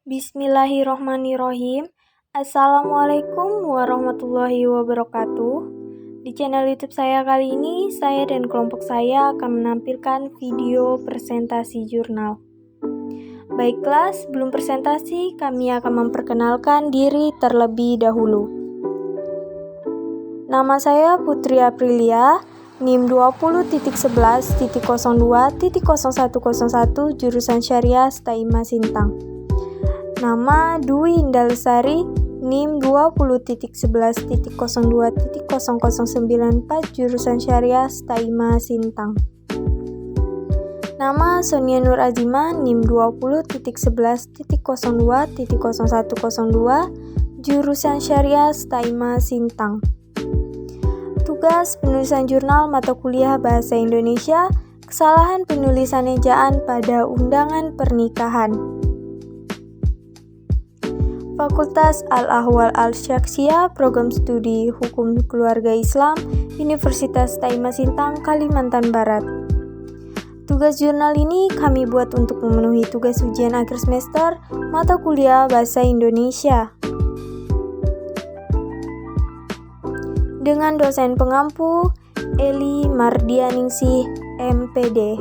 Bismillahirrohmanirrohim. Assalamualaikum warahmatullahi wabarakatuh. Di channel YouTube saya kali ini, saya dan kelompok saya akan menampilkan video presentasi jurnal. Baiklah, sebelum presentasi, kami akan memperkenalkan diri terlebih dahulu. Nama saya Putri Aprilia, NIM 20.11.02.0101 jurusan Syariah STAIMA Sintang. Nama Dwi Indah Lestari, NIM 20.11.02.0094 jurusan Syariah STAIMA Sintang. Nama Sonia Nur Azima, NIM 20.11.02.0102 jurusan Syariah STAIMA Sintang. Tugas penulisan jurnal mata kuliah Bahasa Indonesia, kesalahan penulisan ejaan pada undangan pernikahan. Fakultas Al-Ahwal Al-Syakhsiyah, Program Studi Hukum Keluarga Islam, Universitas STAIMA Sintang, Kalimantan Barat. Tugas jurnal ini kami buat untuk memenuhi tugas ujian akhir semester mata kuliah Bahasa Indonesia. Dengan dosen pengampu Eli Mardianingsih, MPD.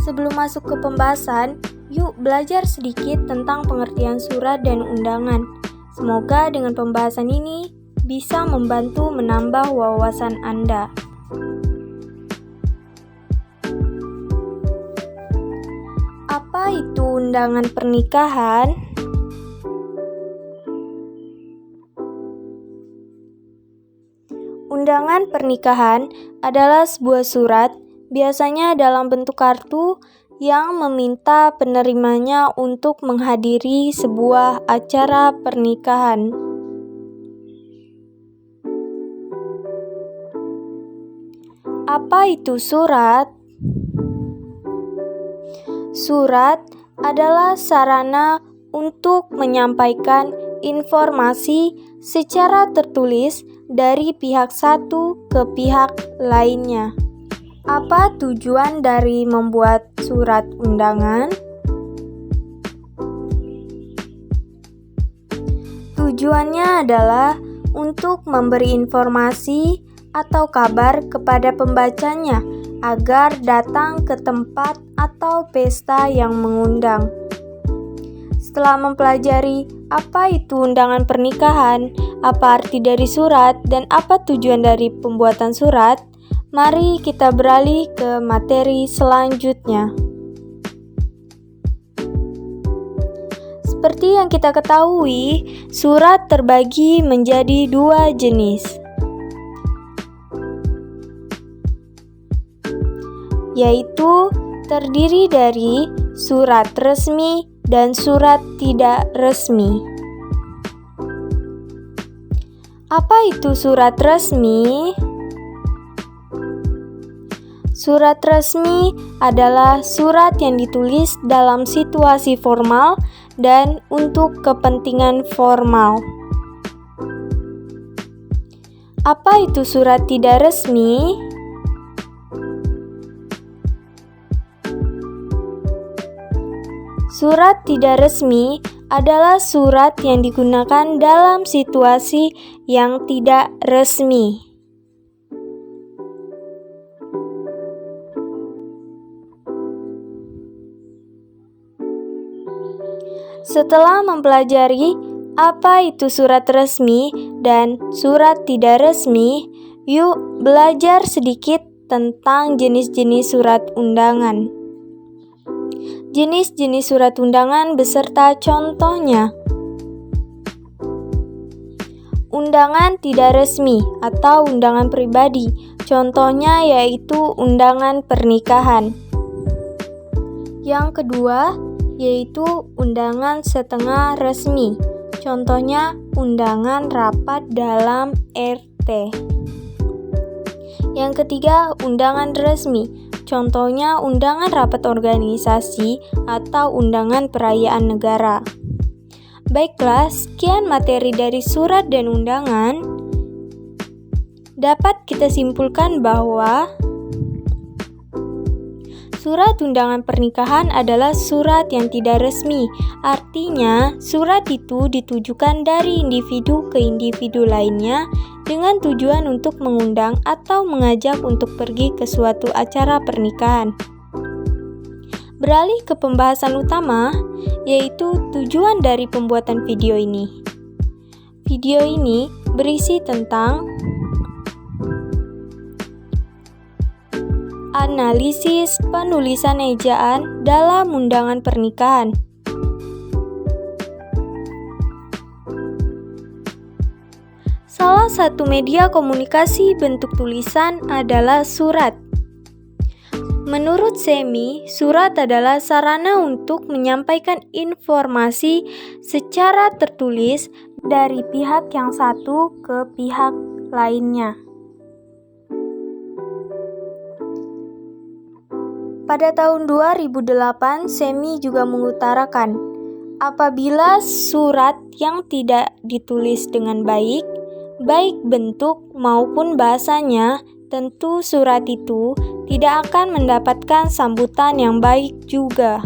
Sebelum masuk ke pembahasan, yuk belajar sedikit tentang pengertian surat dan undangan. Semoga dengan pembahasan ini bisa membantu menambah wawasan Anda. Apa itu undangan pernikahan? Undangan pernikahan adalah sebuah surat, biasanya dalam bentuk kartu, yang meminta penerimanya untuk menghadiri sebuah acara pernikahan. Apa itu surat? Surat adalah sarana untuk menyampaikan informasi secara tertulis dari pihak satu ke pihak lainnya. Apa tujuan dari membuat surat undangan? Tujuannya adalah untuk memberi informasi atau kabar kepada pembacanya agar datang ke tempat atau pesta yang mengundang. Setelah mempelajari apa itu undangan pernikahan, apa arti dari surat, dan apa tujuan dari pembuatan surat, mari kita beralih ke materi selanjutnya. Seperti yang kita ketahui, surat terbagi menjadi dua jenis, yaitu terdiri dari surat resmi dan surat tidak resmi. Apa itu surat resmi? Surat resmi adalah surat yang ditulis dalam situasi formal dan untuk kepentingan formal. Apa itu surat tidak resmi? Surat tidak resmi adalah surat yang digunakan dalam situasi yang tidak resmi. Setelah mempelajari apa itu surat resmi dan surat tidak resmi, yuk belajar sedikit tentang jenis-jenis surat undangan. Jenis-jenis surat undangan beserta contohnya. Undangan tidak resmi atau undangan pribadi, contohnya yaitu undangan pernikahan. Yang kedua yaitu undangan setengah resmi, contohnya undangan rapat dalam RT. Yang ketiga, undangan resmi, contohnya undangan rapat organisasi atau undangan perayaan negara. Baiklah, sekian materi dari surat dan undangan. Dapat kita simpulkan bahwa Surat undangan pernikahan adalah surat yang tidak resmi. Artinya, surat itu ditujukan dari individu ke individu lainnya dengan tujuan untuk mengundang atau mengajak untuk pergi ke suatu acara pernikahan. Beralih ke pembahasan utama, yaitu tujuan dari pembuatan video ini. Video ini berisi tentang analisis penulisan ejaan dalam undangan pernikahan. Salah satu media komunikasi bentuk tulisan adalah surat. Menurut Semi, surat adalah sarana untuk menyampaikan informasi secara tertulis dari pihak yang satu ke pihak lainnya. Pada tahun 2008, Semi juga mengutarakan, apabila surat yang tidak ditulis dengan baik bentuk maupun bahasanya, tentu surat itu tidak akan mendapatkan sambutan yang baik juga.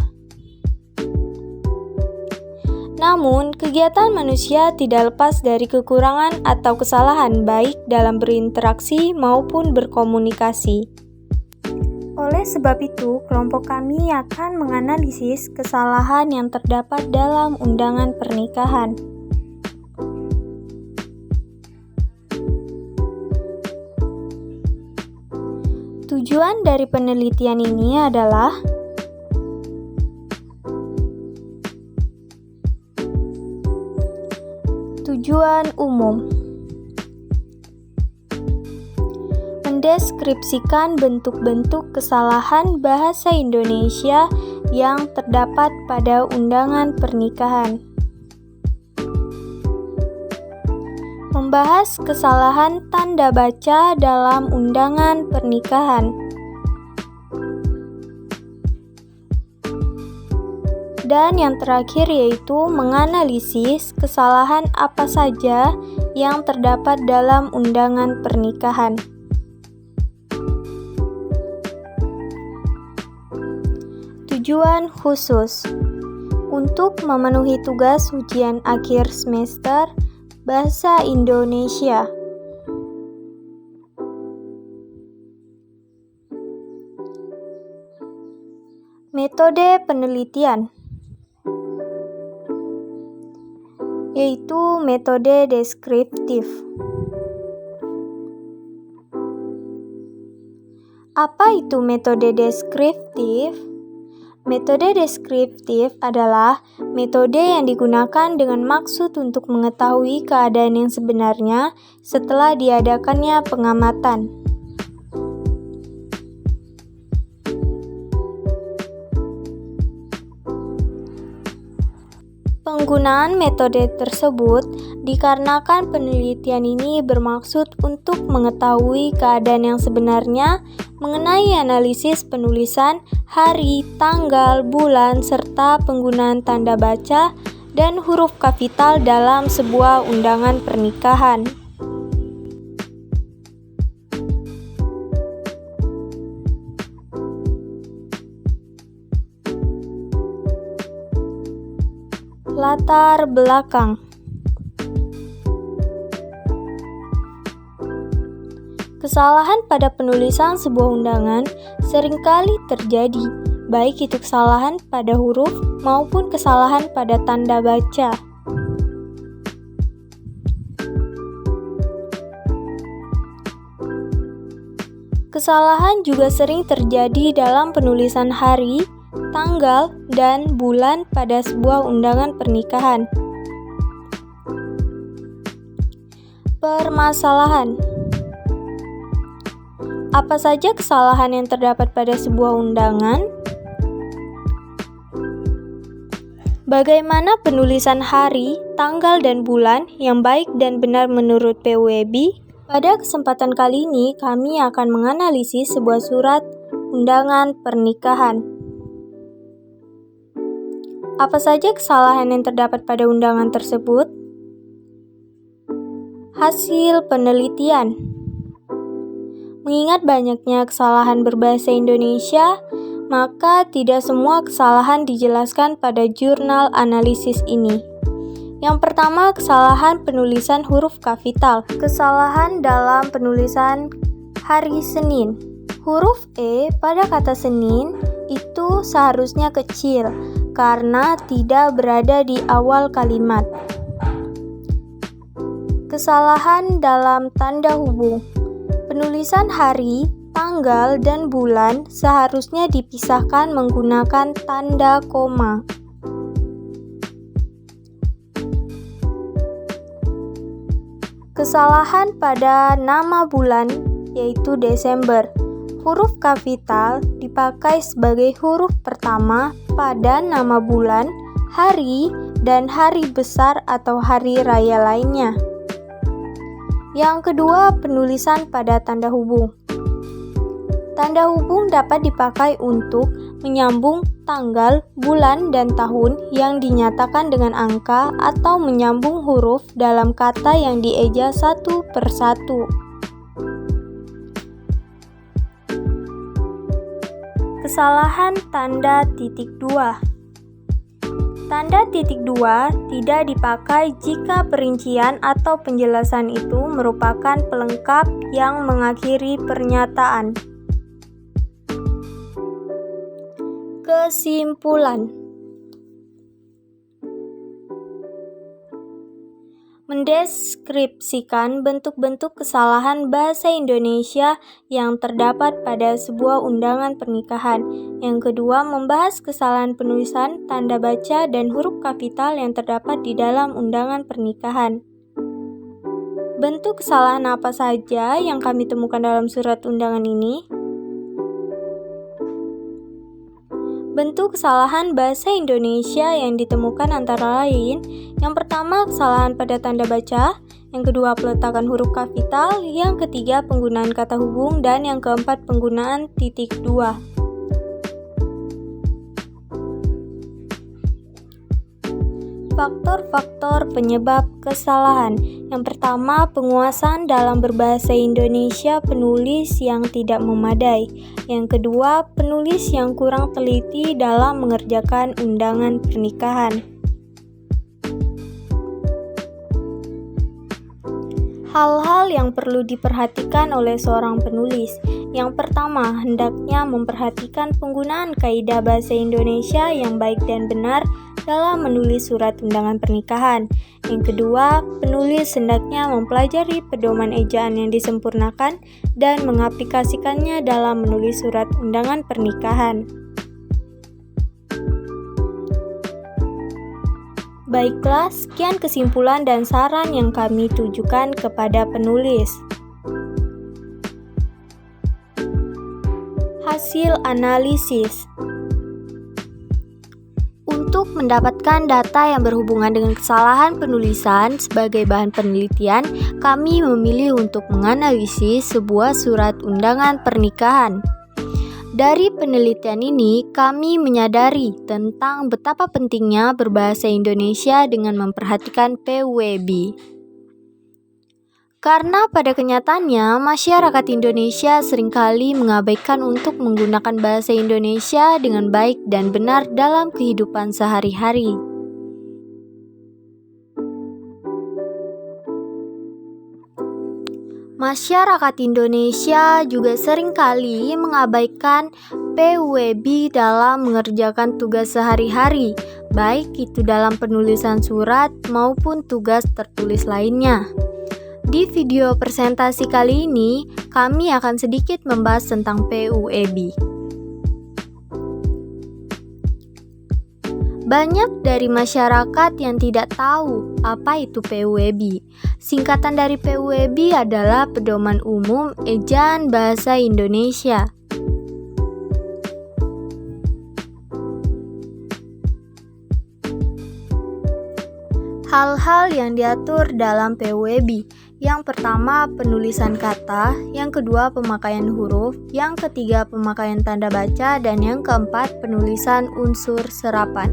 Namun, kegiatan manusia tidak lepas dari kekurangan atau kesalahan baik dalam berinteraksi maupun berkomunikasi. Oleh sebab itu, kelompok kami akan menganalisis kesalahan yang terdapat dalam undangan pernikahan. Tujuan dari penelitian ini adalah tujuan umum. Mendeskripsikan bentuk-bentuk kesalahan bahasa Indonesia yang terdapat pada undangan pernikahan. Membahas kesalahan tanda baca dalam undangan pernikahan. Dan yang terakhir yaitu menganalisis kesalahan apa saja yang terdapat dalam undangan pernikahan. Tujuan khusus untuk memenuhi tugas ujian akhir semester Bahasa Indonesia. Metode penelitian yaitu metode deskriptif. Apa itu metode deskriptif? Metode deskriptif adalah metode yang digunakan dengan maksud untuk mengetahui keadaan yang sebenarnya setelah diadakannya pengamatan. Penggunaan metode tersebut dikarenakan penelitian ini bermaksud untuk mengetahui keadaan yang sebenarnya mengenai analisis penulisan hari, tanggal, bulan, serta penggunaan tanda baca dan huruf kapital dalam sebuah undangan pernikahan. Latar belakang. Kesalahan pada penulisan sebuah undangan seringkali terjadi, baik itu kesalahan pada huruf maupun kesalahan pada tanda baca. Kesalahan juga sering terjadi dalam penulisan hari, tanggal, dan bulan pada sebuah undangan pernikahan. Permasalahan. Apa saja kesalahan yang terdapat pada sebuah undangan? Bagaimana penulisan hari, tanggal, dan bulan yang baik dan benar menurut PUEB? Pada kesempatan kali ini, kami akan menganalisis sebuah surat undangan pernikahan. Apa saja kesalahan yang terdapat pada undangan tersebut? Hasil penelitian. Mengingat banyaknya kesalahan berbahasa Indonesia, maka tidak semua kesalahan dijelaskan pada jurnal analisis ini. Yang pertama, kesalahan penulisan huruf kapital. Kesalahan dalam penulisan hari Senin. Huruf E pada kata Senin itu seharusnya kecil karena tidak berada di awal kalimat. Kesalahan dalam tanda hubung. Penulisan hari, tanggal, dan bulan seharusnya dipisahkan menggunakan tanda koma. Kesalahan pada nama bulan, yaitu Desember. Huruf kapital dipakai sebagai huruf pertama pada nama bulan, hari, dan hari besar atau hari raya lainnya. Yang kedua, penulisan pada tanda hubung. Tanda hubung dapat dipakai untuk menyambung tanggal, bulan, dan tahun yang dinyatakan dengan angka atau menyambung huruf dalam kata yang dieja satu per satu. Kesalahan tanda titik dua. Tanda titik dua tidak dipakai jika perincian atau penjelasan itu merupakan pelengkap yang mengakhiri pernyataan. Kesimpulan. Mendeskripsikan bentuk-bentuk kesalahan bahasa Indonesia yang terdapat pada sebuah undangan pernikahan. Yang kedua, membahas kesalahan penulisan, tanda baca, dan huruf kapital yang terdapat di dalam undangan pernikahan. Bentuk kesalahan apa saja yang kami temukan dalam surat undangan ini? Bentuk kesalahan bahasa Indonesia yang ditemukan antara lain, yang pertama kesalahan pada tanda baca, yang kedua peletakan huruf kapital, yang ketiga penggunaan kata hubung, dan yang keempat penggunaan titik dua. Faktor-faktor penyebab kesalahan. Yang pertama, penguasaan dalam berbahasa Indonesia penulis yang tidak memadai. Yang kedua, penulis yang kurang teliti dalam mengerjakan undangan pernikahan. Hal-hal yang perlu diperhatikan oleh seorang penulis. Yang pertama, hendaknya memperhatikan penggunaan kaidah bahasa Indonesia yang baik dan benar dalam menulis surat undangan pernikahan. Yang kedua, penulis hendaknya mempelajari pedoman ejaan yang disempurnakan dan mengaplikasikannya dalam menulis surat undangan pernikahan. Baiklah, sekian kesimpulan dan saran yang kami tujukan kepada penulis. Hasil analisis. Untuk mendapatkan data yang berhubungan dengan kesalahan penulisan sebagai bahan penelitian, kami memilih untuk menganalisis sebuah surat undangan pernikahan. Dari penelitian ini, kami menyadari tentang betapa pentingnya berbahasa Indonesia dengan memperhatikan PWB. Karena pada kenyataannya, masyarakat Indonesia seringkali mengabaikan untuk menggunakan bahasa Indonesia dengan baik dan benar dalam kehidupan sehari-hari. Masyarakat Indonesia juga seringkali mengabaikan PWB dalam mengerjakan tugas sehari-hari, baik itu dalam penulisan surat maupun tugas tertulis lainnya. Di video presentasi kali ini, kami akan sedikit membahas tentang PWB. Banyak dari masyarakat yang tidak tahu apa itu PWB. Singkatan dari PWB adalah Pedoman Umum Ejaan Bahasa Indonesia. Hal-hal yang diatur dalam PWB. Yang pertama, penulisan kata, yang kedua, pemakaian huruf, yang ketiga, pemakaian tanda baca, dan yang keempat, penulisan unsur serapan.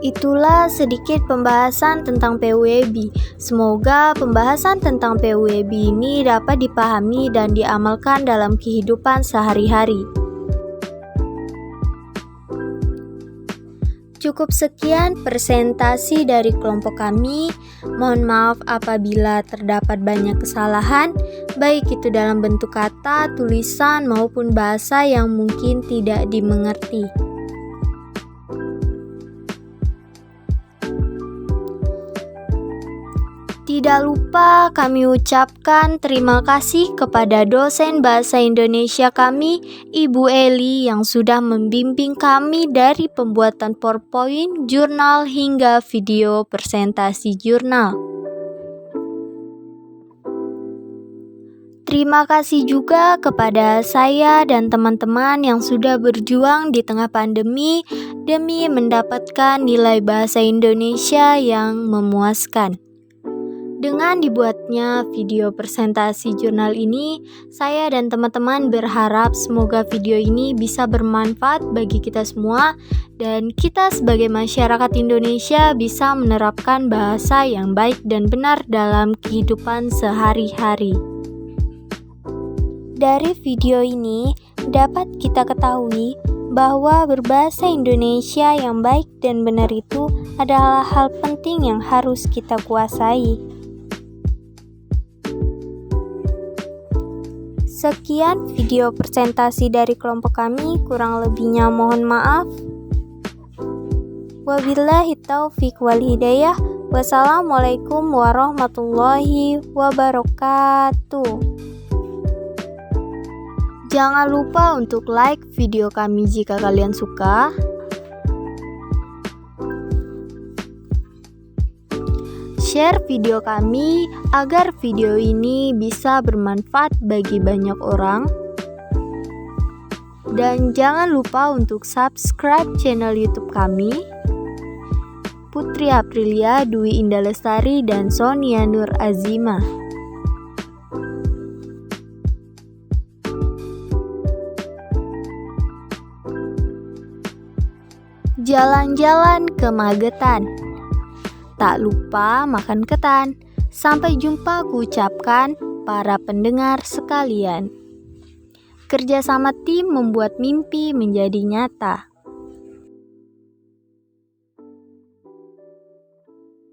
Itulah sedikit pembahasan tentang PUEB. Semoga pembahasan tentang PUEB ini dapat dipahami dan diamalkan dalam kehidupan sehari-hari. Cukup sekian presentasi dari kelompok kami. Mohon maaf apabila terdapat banyak kesalahan, baik itu dalam bentuk kata, tulisan, maupun bahasa yang mungkin tidak dimengerti. Tidak lupa kami ucapkan terima kasih kepada dosen Bahasa Indonesia kami, Ibu Eli, yang sudah membimbing kami dari pembuatan PowerPoint, jurnal, hingga video presentasi jurnal. Terima kasih juga kepada saya dan teman-teman yang sudah berjuang di tengah pandemi demi mendapatkan nilai bahasa Indonesia yang memuaskan. Dengan dibuatnya video presentasi jurnal ini, saya dan teman-teman berharap semoga video ini bisa bermanfaat bagi kita semua dan kita sebagai masyarakat Indonesia bisa menerapkan bahasa yang baik dan benar dalam kehidupan sehari-hari. Dari video ini dapat kita ketahui bahwa berbahasa Indonesia yang baik dan benar itu adalah hal penting yang harus kita kuasai. Sekian video presentasi dari kelompok kami, kurang lebihnya mohon maaf. Wabillahi taufiq wal hidayah. Wassalamualaikum warahmatullahi wabarakatuh. Jangan lupa untuk like video kami jika kalian suka. Share video kami agar video ini bisa bermanfaat bagi banyak orang. Dan jangan lupa untuk subscribe channel YouTube kami. Putri Aprilia, Dwi Indah Lestari, dan Sonia Nur Azima. Jalan-jalan ke Magetan. Tak lupa makan ketan. Sampai jumpa kuucapkan para pendengar sekalian. Kerjasama tim membuat mimpi menjadi nyata.